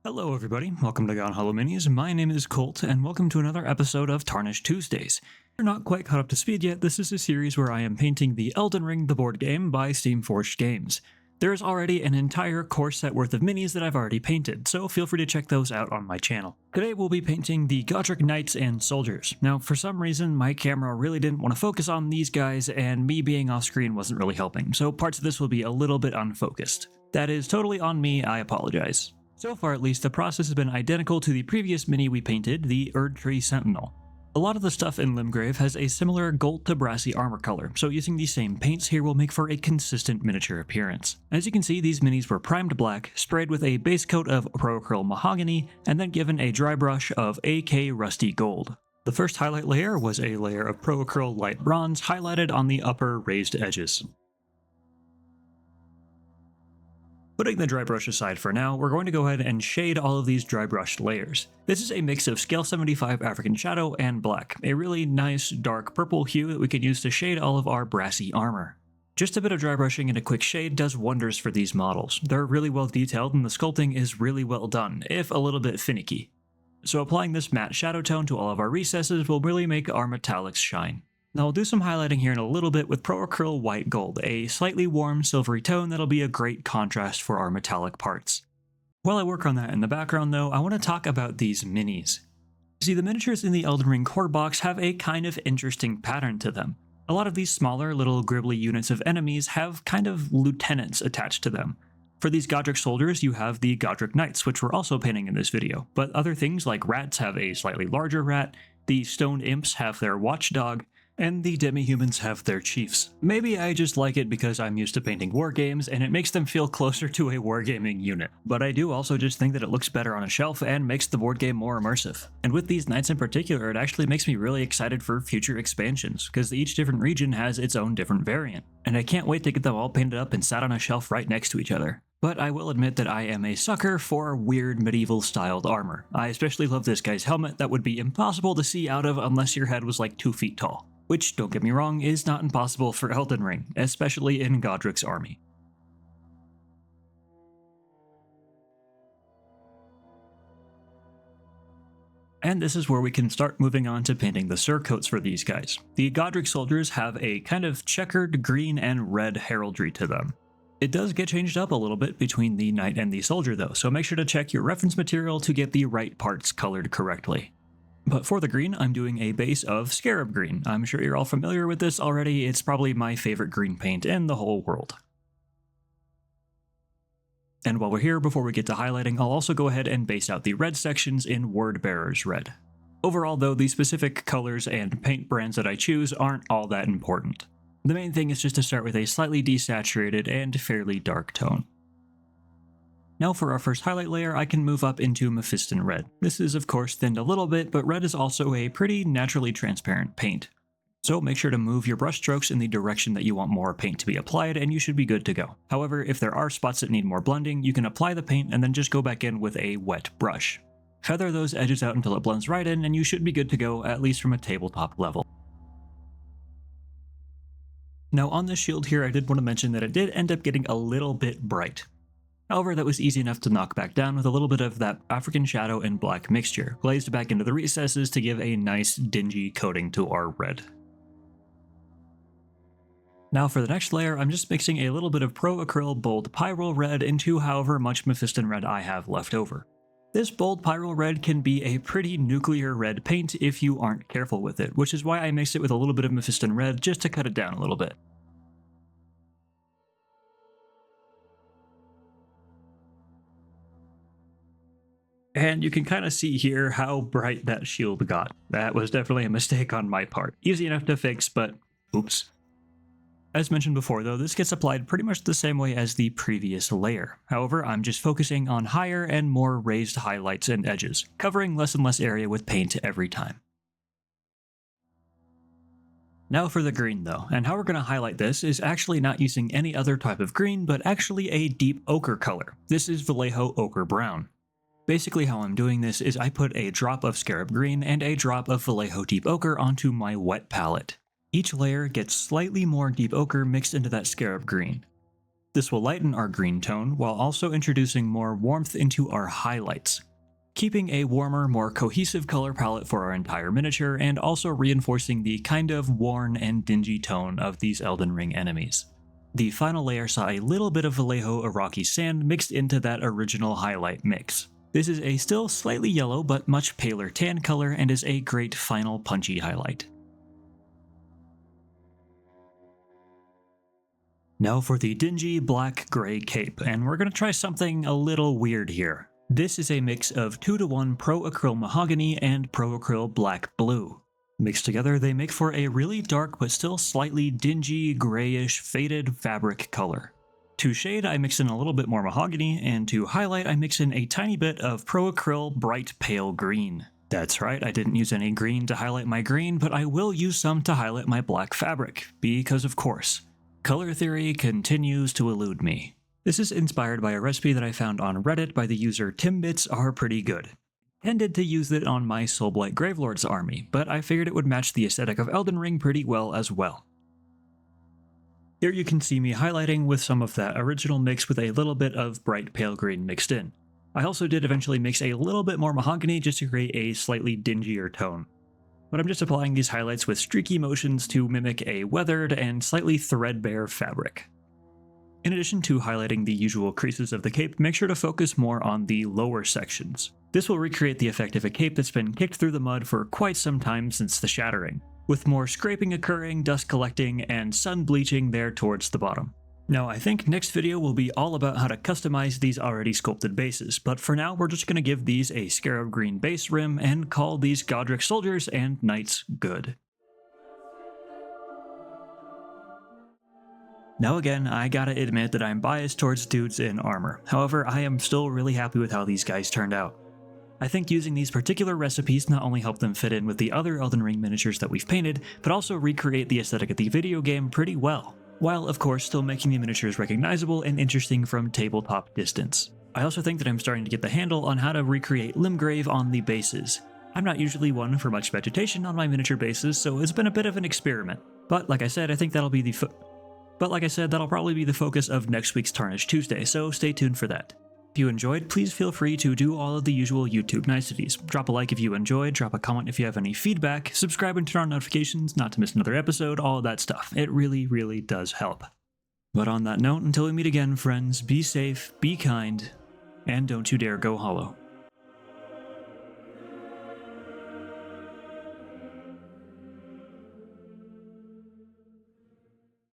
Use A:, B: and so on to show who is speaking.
A: Hello everybody, welcome to Gone Hollow Minis. My name is Colt, and welcome to another episode of Tarnished Tuesdays. If you're not quite caught up to speed yet, this is a series where I am painting the Elden Ring the board game by Steamforged Games. There is already an entire core set worth of minis that I've already painted, so feel free to check those out on my channel. Today we'll be painting the Godrick Knights and Soldiers. Now for some reason my camera really didn't want to focus on these guys, and me being off screen wasn't really helping, so parts of this will be a little bit unfocused. That is totally on me, I apologize. So far at least, the process has been identical to the previous mini we painted, the Erdtree Sentinel. A lot of the stuff in Limgrave has a similar gold to brassy armor color, so using these same paints here will make for a consistent miniature appearance. As you can see, these minis were primed black, sprayed with a base coat of Pro Acryl Mahogany, and then given a dry brush of AK Rusty Gold. The first highlight layer was a layer of Pro Acryl Light Bronze highlighted on the upper raised edges. Putting the dry brush aside for now, we're going to go ahead and shade all of these dry brushed layers. This is a mix of Scale 75 African Shadow and Black, a really nice dark purple hue that we can use to shade all of our brassy armor. Just a bit of dry brushing and a quick shade does wonders for these models. They're really well detailed and the sculpting is really well done, if a little bit finicky. So applying this matte shadow tone to all of our recesses will really make our metallics shine. Now I'll do some highlighting here in a little bit with Pro Acryl White Gold, a slightly warm silvery tone that'll be a great contrast for our metallic parts. While I work on that in the background though, I want to talk about these minis. See, the miniatures in the Elden Ring core box have a kind of interesting pattern to them. A lot of these smaller little gribbly units of enemies have kind of lieutenants attached to them. For these Godrick soldiers, you have the Godrick Knights, which we're also painting in this video, but other things like rats have a slightly larger rat, the stone imps have their watchdog, and the demi-humans have their chiefs. Maybe I just like it because I'm used to painting war games and it makes them feel closer to a wargaming unit. But I do also just think that it looks better on a shelf and makes the board game more immersive. And with these knights in particular, it actually makes me really excited for future expansions, because each different region has its own different variant. And I can't wait to get them all painted up and sat on a shelf right next to each other. But I will admit that I am a sucker for weird medieval styled armor. I especially love this guy's helmet that would be impossible to see out of unless your head was like 2 feet tall. Which, don't get me wrong, is not impossible for Elden Ring, especially in Godrick's army. And this is where we can start moving on to painting the surcoats for these guys. The Godrick soldiers have a kind of checkered green and red heraldry to them. It does get changed up a little bit between the knight and the soldier though, so make sure to check your reference material to get the right parts colored correctly. But for the green, I'm doing a base of Scarab Green. I'm sure you're all familiar with this already, it's probably my favorite green paint in the whole world. And while we're here, before we get to highlighting, I'll also go ahead and base out the red sections in Word Bearer's Red. Overall though, the specific colors and paint brands that I choose aren't all that important. The main thing is just to start with a slightly desaturated and fairly dark tone. Now for our first highlight layer, I can move up into Mephiston Red. This is of course thinned a little bit, but red is also a pretty naturally transparent paint. So make sure to move your brush strokes in the direction that you want more paint to be applied and you should be good to go. However, if there are spots that need more blending, you can apply the paint and then just go back in with a wet brush. Feather those edges out until it blends right in and you should be good to go, at least from a tabletop level. Now on this shield here, I did want to mention that it did end up getting a little bit bright. However, that was easy enough to knock back down with a little bit of that African Shadow and Black mixture, glazed back into the recesses to give a nice dingy coating to our red. Now for the next layer, I'm just mixing a little bit of Pro Acryl Bold Pyrrole Red into however much Mephiston Red I have left over. This Bold Pyrrole Red can be a pretty nuclear red paint if you aren't careful with it, which is why I mix it with a little bit of Mephiston Red just to cut it down a little bit. And you can kind of see here how bright that shield got. That was definitely a mistake on my part. Easy enough to fix, but oops. As mentioned before though, this gets applied pretty much the same way as the previous layer. However, I'm just focusing on higher and more raised highlights and edges, covering less and less area with paint every time. Now for the green though, and how we're going to highlight this is actually not using any other type of green, but actually a deep ochre color. This is Vallejo Ochre Brown. Basically how I'm doing this is I put a drop of Scarab Green and a drop of Vallejo Deep Ochre onto my wet palette. Each layer gets slightly more deep ochre mixed into that Scarab Green. The This will lighten our green tone while also introducing more warmth into our highlights, keeping a warmer, more cohesive color palette for our entire miniature and also reinforcing the kind of worn and dingy tone of these Elden Ring enemies. The final layer saw a little bit of Vallejo Iraqi sand mixed into that original highlight mix. This is a still slightly yellow but much paler tan color and is a great final punchy highlight. Now for the dingy black-gray cape, and we're going to try something a little weird here. This is a mix of 2-to-1 Pro Acryl Mahogany and Pro Acryl Black Blue. Mixed together, they make for a really dark but still slightly dingy, grayish, faded fabric color. To shade, I mix in a little bit more mahogany, and to highlight, I mix in a tiny bit of Pro Acryl Bright Pale Green. That's right, I didn't use any green to highlight my green, but I will use some to highlight my black fabric, because of course. Color theory continues to elude me. This is inspired by a recipe that I found on Reddit by the user Timbits Are Pretty Good. Tended to use it on my Soulblight Gravelord's army, but I figured it would match the aesthetic of Elden Ring pretty well as well. Here you can see me highlighting with some of that original mix with a little bit of bright pale green mixed in. I also did eventually mix a little bit more mahogany just to create a slightly dingier tone. But I'm just applying these highlights with streaky motions to mimic a weathered and slightly threadbare fabric. In addition to highlighting the usual creases of the cape, make sure to focus more on the lower sections. This will recreate the effect of a cape that's been kicked through the mud for quite some time since the shattering, with more scraping occurring, dust collecting, and sun bleaching there towards the bottom. Now I think next video will be all about how to customize these already sculpted bases, but for now we're just going to give these a scarab green base rim and call these Godrick soldiers and knights good. Now again, I gotta admit that I'm biased towards dudes in armor, however I am still really happy with how these guys turned out. I think using these particular recipes not only help them fit in with the other Elden Ring miniatures that we've painted, but also recreate the aesthetic of the video game pretty well, while of course still making the miniatures recognizable and interesting from tabletop distance. I also think that I'm starting to get the handle on how to recreate Limgrave on the bases. I'm not usually one for much vegetation on my miniature bases, so it's been a bit of an experiment. But like I said, I think that'll probably be the focus of next week's Tarnished Tuesday, so stay tuned for that. If you enjoyed, please feel free to do all of the usual YouTube niceties. Drop a like if you enjoyed, drop a comment if you have any feedback, subscribe and turn on notifications not to miss another episode, all of that stuff. It really, really does help. But on that note, until we meet again, friends, be safe, be kind, and don't you dare go hollow.